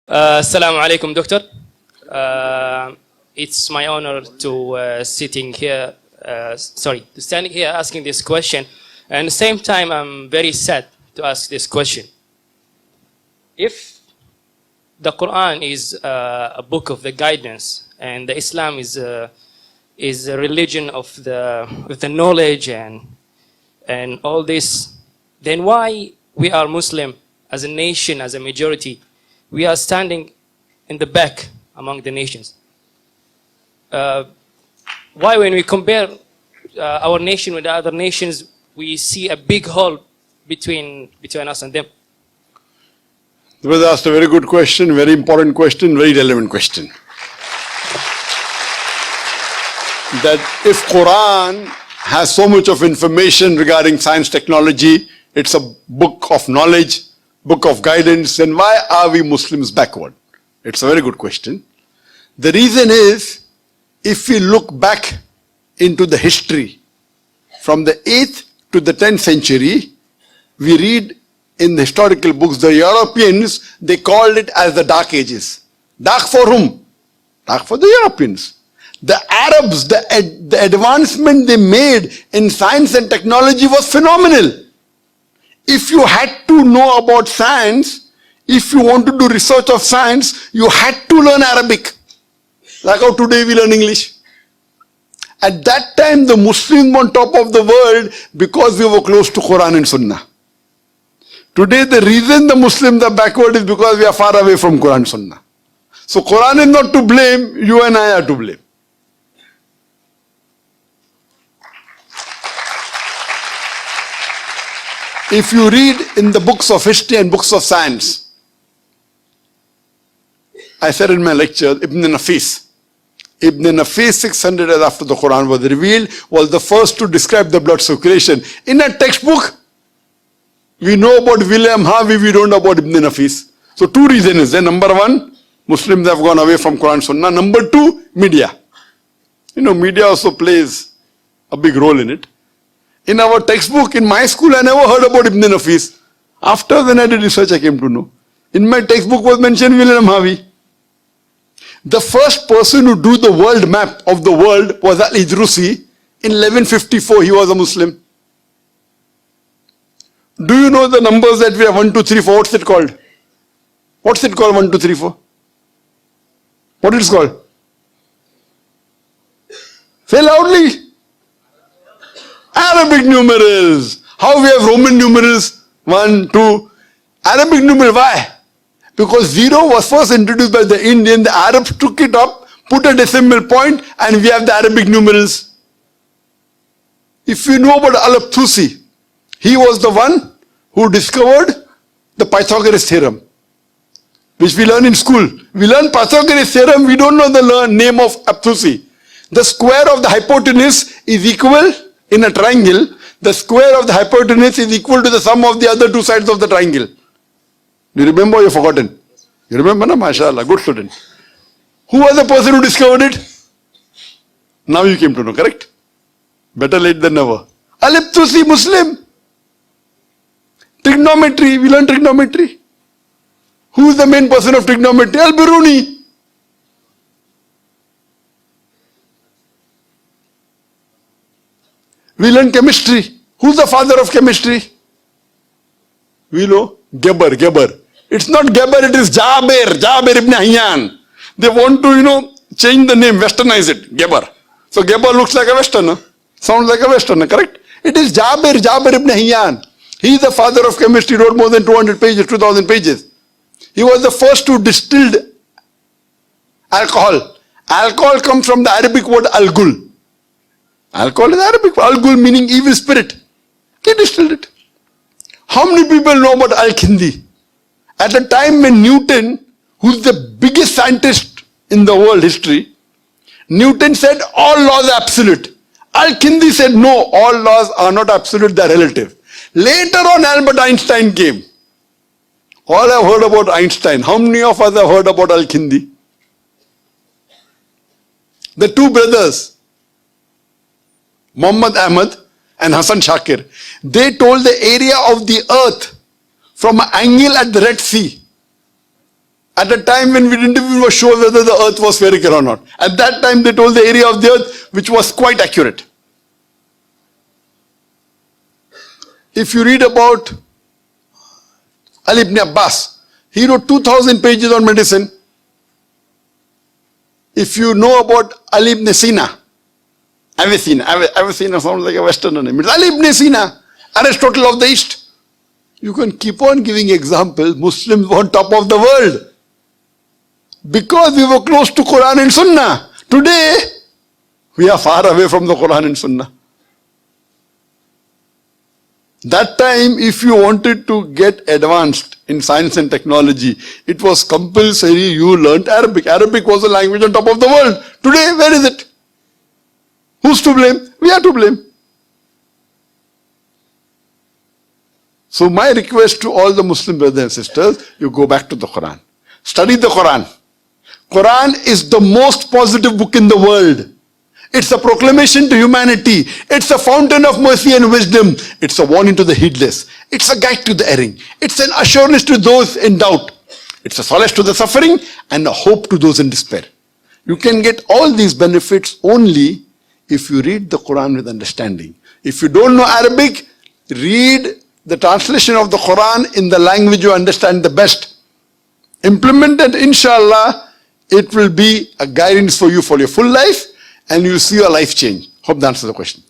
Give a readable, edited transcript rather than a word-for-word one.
Assalamu alaikum, Doctor. It's my honor to standing here asking this question. And at the same time, I'm very sad to ask this question. If the Qur'an is a book of the guidance, and the Islam is a religion of the knowledge and all this, then why we are Muslim as a nation, as a majority, we are standing in the back among the nations? Why when we compare our nation with the other nations, we see a big hole between us and them? You was asked a very good question, very important question, very relevant question. That if Qur'an has so much of information regarding science, technology, it's a book of knowledge, book of guidance, then why are we Muslims backward? It's a very good question. The reason is, if we look back into the history, from the 8th to the 10th century, we read in the historical books, the Europeans, they called it as the Dark Ages. Dark for whom? Dark for the Europeans. The Arabs, the advancement they made in science and technology was phenomenal. If you had to know about science, if you want to do research of science, you had to learn Arabic. Like how today we learn English. At that time, the Muslims were on top of the world because we were close to Qur'an and Sunnah. Today, the reason the Muslims are backward is because we are far away from Qur'an and Sunnah. So Qur'an is not to blame, you and I are to blame. If you read in the books of history and books of science, I said in my lecture, Ibn Nafis, 600 years after the Quran was revealed, was the first to describe the blood circulation. In a textbook, we know about William Harvey, we don't know about Ibn Nafis. So two reasons. Number one, Muslims have gone away from Quran Sunnah. Number two, media. Media also plays a big role in it. In our textbook, in my school, I never heard about Ibn Nafis. After when I did research, I came to know. In my textbook was mentioned William Harvey. The first person who drew the world map of the world was Al-Idrusi. In 1154, he was a Muslim. Do you know the numbers that we have? 1, 2, 3, 4. What's it called? What's it called, 1, 2, 3, 4? What is it called? Say loudly. Arabic numerals. How we have Roman numerals? 1, 2. Arabic numeral, why? Because 0 was first introduced by the Indian. The Arabs took it up, put a decimal point, and we have the Arabic numerals. If you know about Al-Abthusi, he was the one who discovered the Pythagoras theorem, which we learn in school. We learn Pythagoras theorem, we don't know the name of Abthusi. The square of the hypotenuse is equal in a triangle. The square of the hypotenuse is equal to the sum of the other two sides of the triangle. Do you remember or you've forgotten? You remember, na? MashaAllah, good student. Who was the person who discovered it? Now you came to know, correct? Better late than never. Al-Abthusi, Muslim. Trigonometry, we learn trigonometry. Who is the main person of trigonometry? Al-Biruni. We learn chemistry. Who's the father of chemistry? We know Geber. It's not Geber, it is Jabir ibn Hayyan. They want to, change the name, westernize it, Geber. So Geber looks like a westerner, sounds like a westerner, correct? It is Jabir ibn Hayyan. He is the father of chemistry, wrote more than 200 pages, 2000 pages. He was the first to distill alcohol. Alcohol comes from the Arabic word al-gul. Alcohol is Arabic, al-gul meaning evil spirit. He distilled it. How many people know about Al-Kindi? At the time when Newton, who's the biggest scientist in the world history, Newton said all laws are absolute. Al-Kindi said no, all laws are not absolute, they are relative. Later on, Albert Einstein came. All have heard about Einstein. How many of us have heard about Al-Kindi? The two brothers, Muhammad Ahmad and Hassan Shakir, they told the area of the earth from an angle at the Red Sea. At a time when we didn't even know sure whether the earth was spherical or not. At that time they told the area of the earth which was quite accurate. If you read about Ali ibn Abbas, he wrote 2,000 pages on medicine. If you know about Ali ibn Sina, Avicenna sounds like a Westerner name. It's Ali ibn Sina, Aristotle of the East. You can keep on giving examples. Muslims were on top of the world because we were close to Qur'an and Sunnah. Today, we are far away from the Qur'an and Sunnah. That time, if you wanted to get advanced in science and technology, it was compulsory you learnt Arabic. Arabic was the language on top of the world. Today, where is it? Who's to blame? We are to blame. So my request to all the Muslim brothers and sisters, you go back to the Quran. Study the Quran. Quran is the most positive book in the world. It's a proclamation to humanity. It's a fountain of mercy and wisdom. It's a warning to the heedless. It's a guide to the erring. It's an assurance to those in doubt. It's a solace to the suffering and a hope to those in despair. You can get all these benefits only if you read the Quran with understanding. If you don't know Arabic, read the translation of the Quran in the language you understand the best. Implement it, inshallah, it will be a guidance for you for your full life and you'll see your life change. Hope that answers the question.